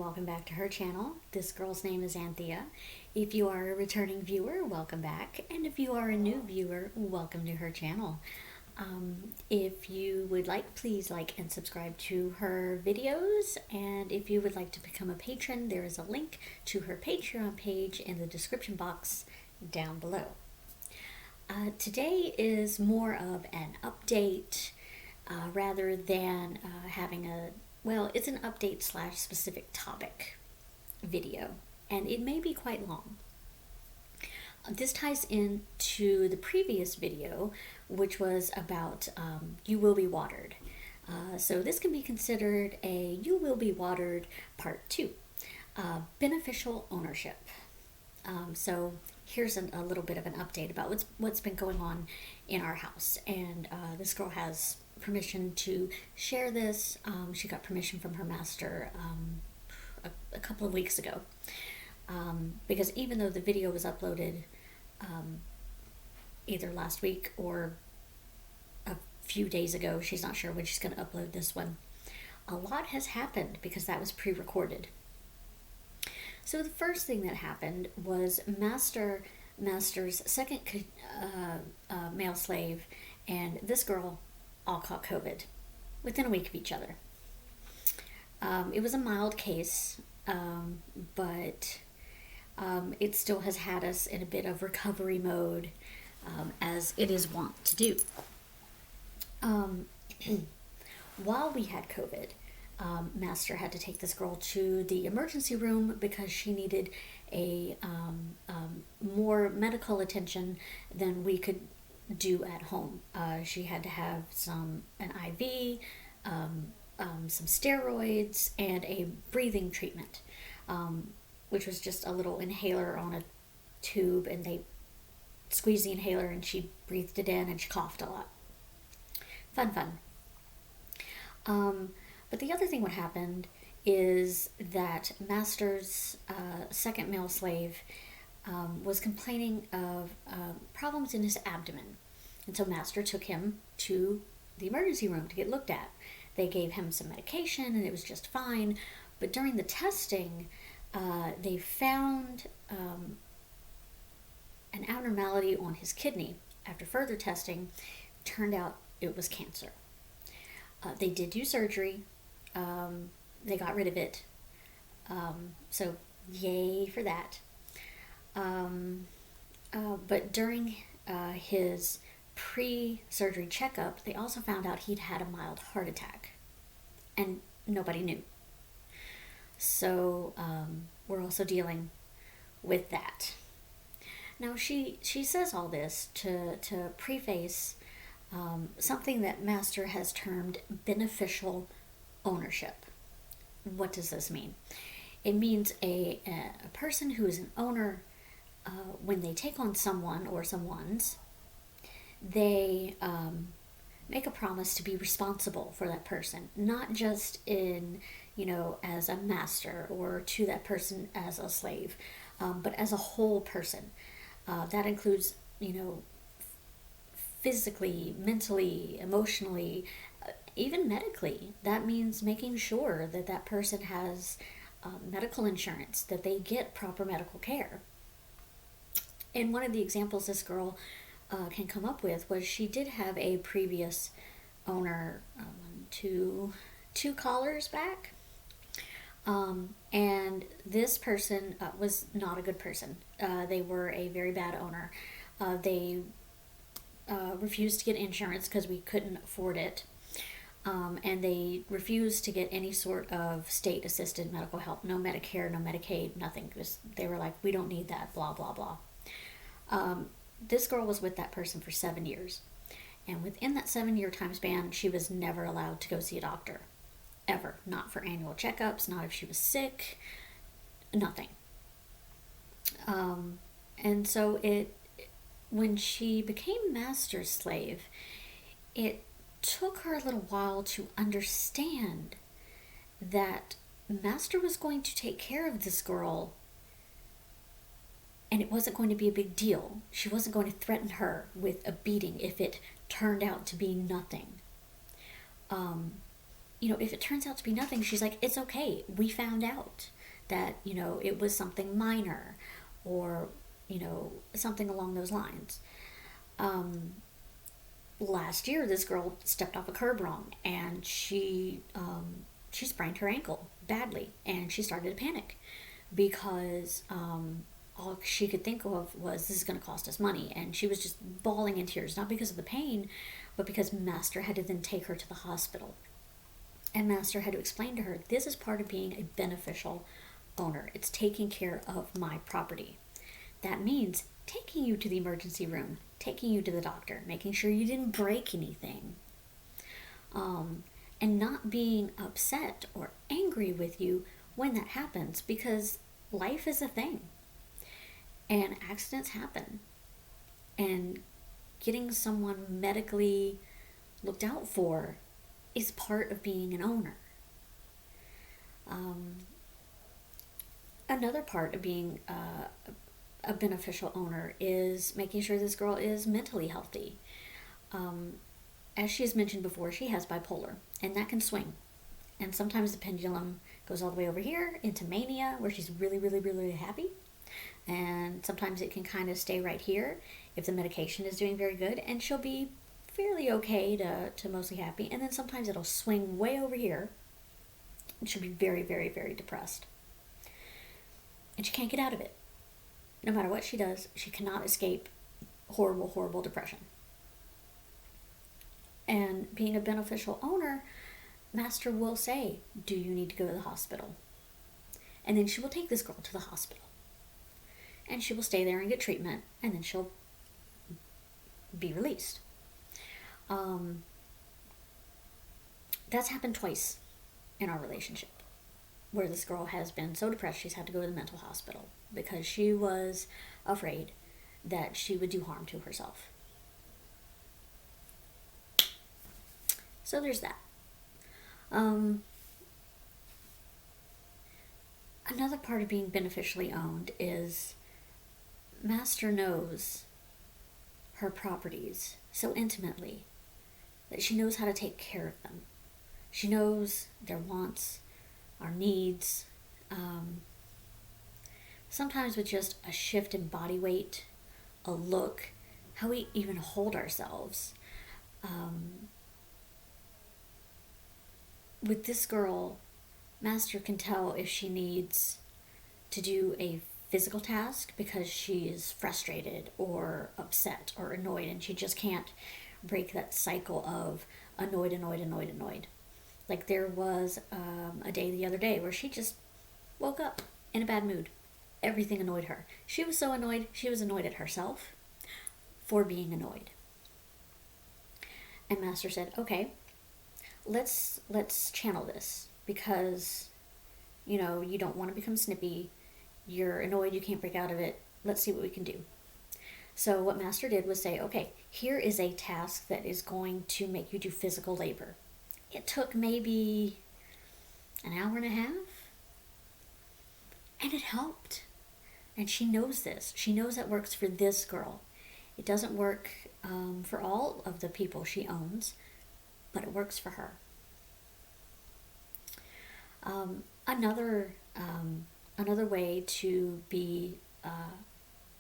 welcome back to her channel. This girl's name is Anthea. If you are a returning viewer, welcome back. And if you are a new viewer, welcome to her channel. If you would like, please like and subscribe to her videos. And if you would like to become a patron, there is a link to her Patreon page in the description box down below. Today is more of an update rather than having a, well, it's an update slash specific topic video, and it may be quite long. This ties into the previous video, which was about You Will Be Watered. So this can be considered a You Will Be Watered Part 2, Beneficial Ownership. So here's a little bit of an update about what's been going on in our house. And this girl has permission to share this. She got permission from her master a couple of weeks ago. Because even though the video was uploaded either last week or a few days ago, she's not sure when she's going to upload this one. A lot has happened because that was pre-recorded. So the first thing that happened was Master's second male slave and this girl all caught COVID within a week of each other. It was a mild case, but it still has had us in a bit of recovery mode, as it is wont to do. While we had COVID, Master had to take this girl to the emergency room because she needed a more medical attention than we could do at home. She had to have an IV, some steroids, and a breathing treatment, which was just a little inhaler on a tube, and they squeezed the inhaler and she breathed it in and she coughed a lot. Fun. But the other thing what happened is that Master's second male slave was complaining of problems in his abdomen. And so Master took him to the emergency room to get looked at. They gave him some medication and it was just fine. But during the testing, they found an abnormality on his kidney. After further testing, turned out it was cancer. They did do surgery. They got rid of it. So yay for that. But during his pre-surgery checkup, they also found out he'd had a mild heart attack. And nobody knew. So we're also dealing with that. Now she says all this to preface something that Master has termed beneficial ownership. What does this mean? It means a person who is an owner, when they take on someone or someone's, they make a promise to be responsible for that person, not just as a master or to that person as a slave, but as a whole person. That includes, physically, mentally, emotionally, even medically. That means making sure that that person has medical insurance, that they get proper medical care. And one of the examples this girl can come up with was she did have a previous owner two callers back. And this person was not a good person. They were a very bad owner. They refused to get insurance because we couldn't afford it. And they refused to get any sort of state-assisted medical help. No Medicare, no Medicaid, nothing. They were like, we don't need that, blah, blah, blah. This girl was with that person for 7 years. And within that 7-year time span, she was never allowed to go see a doctor. Ever. Not for annual checkups, not if she was sick, nothing. And so when she became Master's slave, it took her a little while to understand that Master was going to take care of this girl and it wasn't going to be a big deal. She wasn't going to threaten her with a beating if it turned out to be nothing. If it turns out to be nothing, she's like, it's okay. We found out. that, it was something minor or, something along those lines. Um, Last year, this girl stepped off a curb wrong, and she sprained her ankle badly, and she started to panic because all she could think of was, this is going to cost us money, and she was just bawling in tears, not because of the pain, but because Master had to then take her to the hospital. And Master had to explain to her, this is part of being a beneficial owner. It's taking care of my property. That means taking you to the emergency room, taking you to the doctor, making sure you didn't break anything, and not being upset or angry with you when that happens, because life is a thing and accidents happen. And getting someone medically looked out for is part of being an owner. Another part of being a beneficial owner is making sure this girl is mentally healthy. As she has mentioned before, she has bipolar, and that can swing. And sometimes the pendulum goes all the way over here into mania, where she's really, really, really, really happy. And sometimes it can kind of stay right here if the medication is doing very good, and she'll be fairly okay to mostly happy. And then sometimes it'll swing way over here, and she'll be very, very, very depressed. And she can't get out of it. No matter what she does, she cannot escape horrible, horrible depression. And being a beneficial owner, Master will say, do you need to go to the hospital? And then she will take this girl to the hospital. And she will stay there and get treatment, and then she'll be released. That's happened twice in our relationship, where this girl has been so depressed she's had to go to the mental hospital because she was afraid that she would do harm to herself. So there's that. Another part of being beneficially owned is Master knows her properties so intimately that she knows how to take care of them. She knows their wants, our needs. Sometimes with just a shift in body weight, a look, how we even hold ourselves. With this girl, Master can tell if she needs to do a physical task because she is frustrated or upset or annoyed, and she just can't break that cycle of annoyed, annoyed, annoyed, annoyed. Like there was a day the other day where she just woke up in a bad mood. Everything annoyed her. She was so annoyed, she was annoyed at herself for being annoyed. And Master said, okay, let's channel this, because you don't want to become snippy, you're annoyed, you can't break out of it, let's see what we can do. So what Master did was say, okay, here is a task that is going to make you do physical labor. It took maybe an hour and a half, and it helped. And she knows this. She knows that works for this girl. It doesn't work for all of the people she owns, but it works for her. Another way to be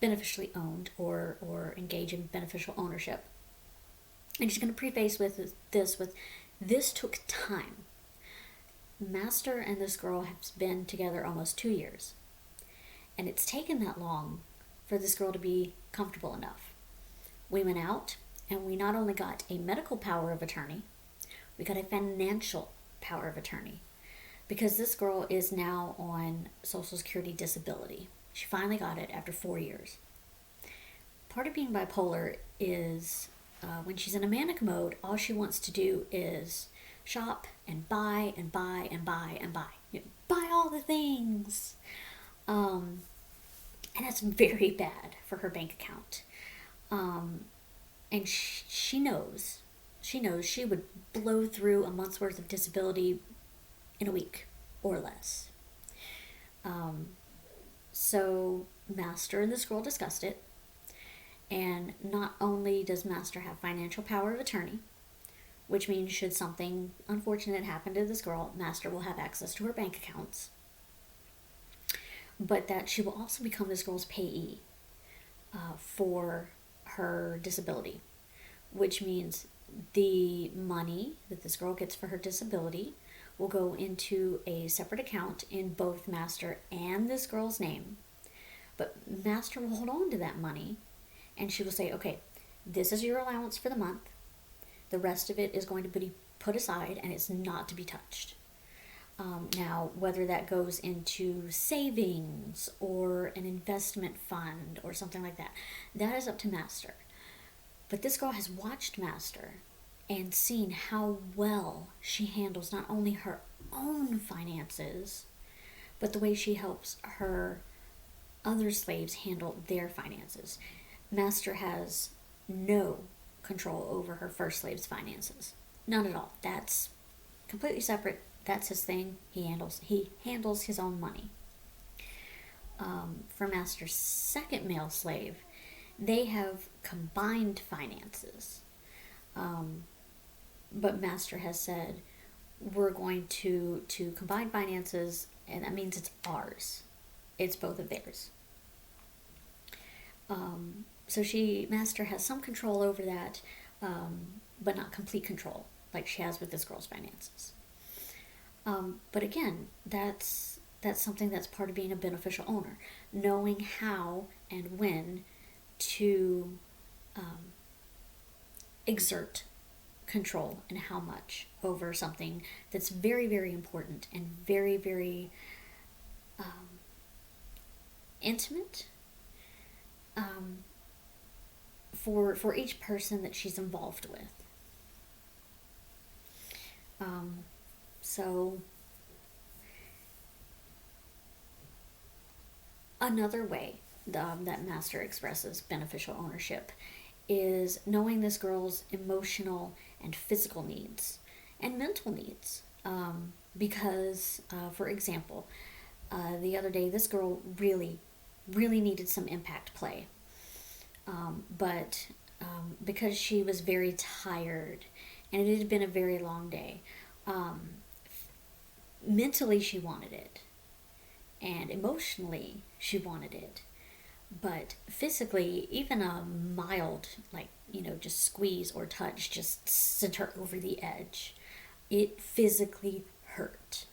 beneficially owned or engage in beneficial ownership, and she's going to preface this took time. Master and this girl have been together almost 2 years, and it's taken that long for this girl to be comfortable enough. We went out, and we not only got a medical power of attorney, we got a financial power of attorney, because this girl is now on Social Security disability. She finally got it after 4 years. Part of being bipolar is when she's in a manic mode, all she wants to do is shop and buy and buy and buy and buy. Buy all the things. And that's very bad for her bank account. And she knows she would blow through a month's worth of disability in a week or less. So Master and this girl discussed it. And not only does Master have financial power of attorney, which means should something unfortunate happen to this girl, Master will have access to her bank accounts. but that she will also become this girl's payee for her disability, which means the money that this girl gets for her disability will go into a separate account in both Master and this girl's name. But Master will hold on to that money, and she will say, okay, this is your allowance for the month. The rest of it is going to be put aside, and it's not to be touched. Now, whether that goes into savings or an investment fund or something like that, that is up to Master. But this girl has watched Master and seen how well she handles not only her own finances, but the way she helps her other slaves handle their finances. Master has no control over her first slave's finances. None at all. That's completely separate. That's his thing. He handles his own money. For Master's second male slave, they have combined finances. But Master has said, we're going to combine finances, and that means it's ours. It's both of theirs. So Master has some control over that, but not complete control like she has with this girl's finances. But again, that's something that's part of being a beneficial owner, knowing how and when to exert control and how much over something that's very, very important and very, very intimate for each person that she's involved with. So another way that Master expresses beneficial ownership is knowing this girl's emotional and physical needs and mental needs. Because, for example, the other day this girl really, really needed some impact play. But because she was very tired and it had been a very long day, mentally she wanted it, and emotionally she wanted it, but physically even a mild, like, just squeeze or touch just sent her over the edge. It physically hurt,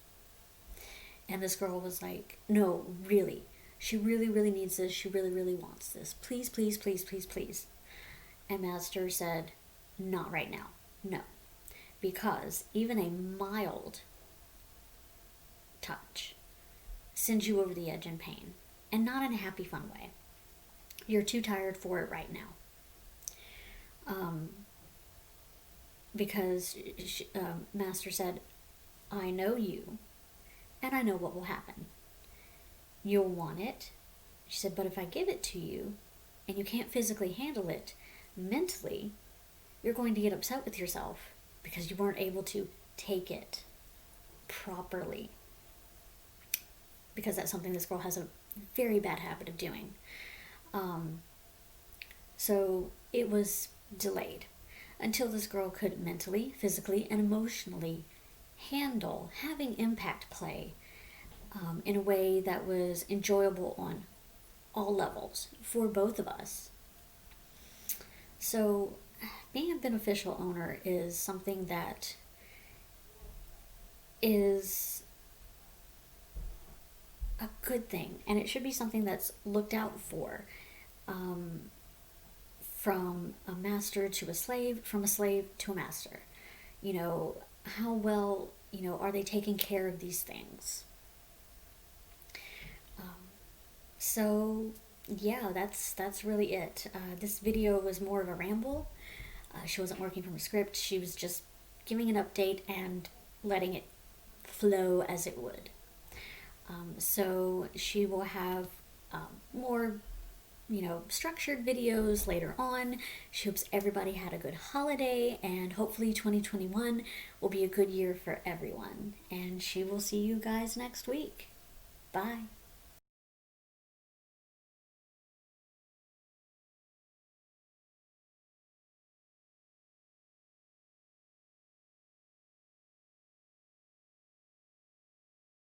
and this girl was like, no, really, she really, really needs this, she really, really wants this, please, please, please, please, please. And Master said, not right now, no, because even a mild touch sends you over the edge in pain, and not in a happy, fun way. You're too tired for it right now. Because Master said, I know you, and I know what will happen. You'll want it. She said, but if I give it to you, and you can't physically handle it, mentally, you're going to get upset with yourself because you weren't able to take it properly. Because that's something this girl has a very bad habit of doing. So it was delayed until this girl could mentally, physically, and emotionally handle having impact play in a way that was enjoyable on all levels for both of us. So being a beneficial owner is something that is a good thing, and it should be something that's looked out for, from a master to a slave, from a slave to a master. How well, are they taking care of these things? So yeah, that's really it. This video was more of a ramble. She wasn't working from a script. She was just giving an update and letting it flow as it would. So she will have more, structured videos later on. She hopes everybody had a good holiday, and hopefully 2021 will be a good year for everyone. And she will see you guys next week. Bye.